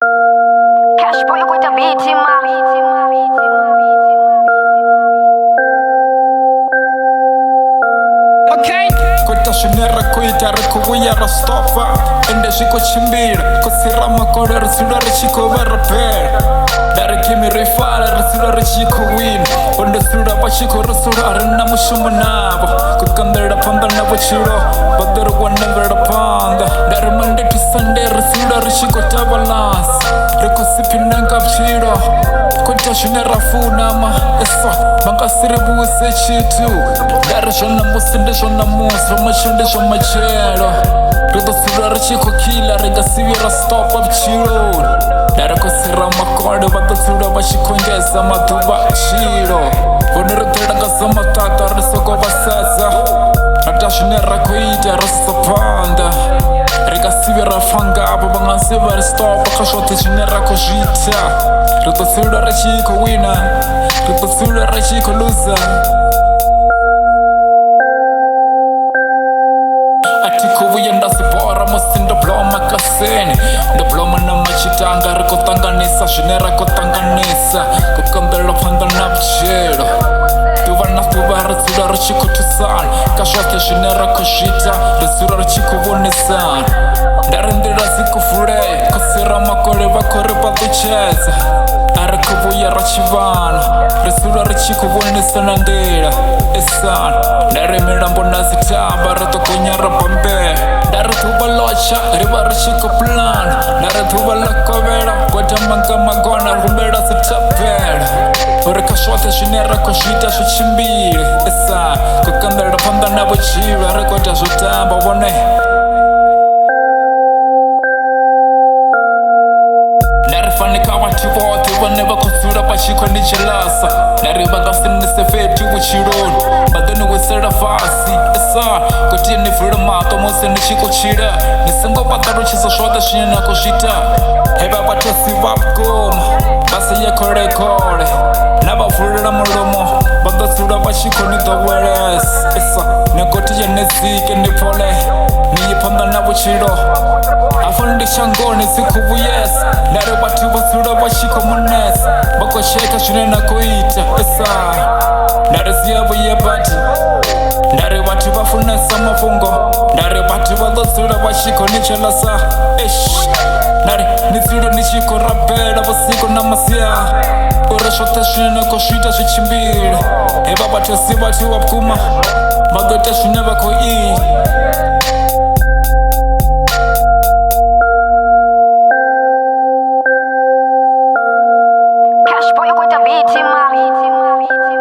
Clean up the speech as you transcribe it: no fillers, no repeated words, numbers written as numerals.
Cash boy with the beat in my Okay. Kwita shinera kuita rikuwiya rastofa ende shiko chimbira kusira makore risula rishiko barapera dari kimi rifala risula rishiko win onde sura bashiko risula arina mushumu nabo kukandera panda nabo chiro badaru wanengera panda dari Monday to Sunday risula rishiko tabalance riko sipinanga chiro kwita shinera funa ma esa Mankasiri buwise chitu Dari shona musinde shona musu Mashonde shoma chero Rida sura rachiko kila Riga sivira stop up chiro Dari kusira makode Bata sura bashikongeza Matuba chiro Vonirutira gasa matata Risoko basasa Natashunera kuita Rasa panda Riga sivira fanga Abo bangan sivira stop Akashote shinera kujita Rida sura rachiko wina Rida sura rachiko loser Atikuvuya ndasipora musinda bloma kaseni Diploma na machitanga rikotanganisa Shinera kotanganisa Kukandela panda na bchero Tuvana tuvara sura rachiko tusana Kashote shinera kushita Risura rachiko vunisana Darindira ziku fure Kusira makore bakore baducheza Arikuvuya rachivana Risura rachiko vunisana ndira Esana Darimira mbona zitamba Ratokunyara bambe Darituba locha Riba rachiko plan Darituba lakobera Kweta manga magona Rumbera zitapera Urikashote shinera kushita shuchimbire Esana Kukandera panda nabo chiro Arikota zutamba wane Narifanika watu wote Waneva kusura pachiko ni chelasa Naribaga sinise feti uchironi Badoni wisera fasi Esa Kutia ni fira mato Mose ni chiko chira Nisengo pataru chisa shwada shina kushita Heba pato sivap goma Basi ya kore kore Naba furira murumo Bada sura pachiko ni daweres Esa Nekotia nesike ni pole Ni yipanda na buchiro Afundi shangoni siku yes Nare watu wasura washiko munes Bako sheka shunena kuita Esa Nare siyabu yebati Nare watu wafunesa mafungo Nare watu wadosura washiko nichelasa Ish Nare nisura nishiko rapera Wasiko na masia Urashota shunena kushita shichimbire Eba watu si watu wapkuma Magota shuneva kui Cash boy with the beat in my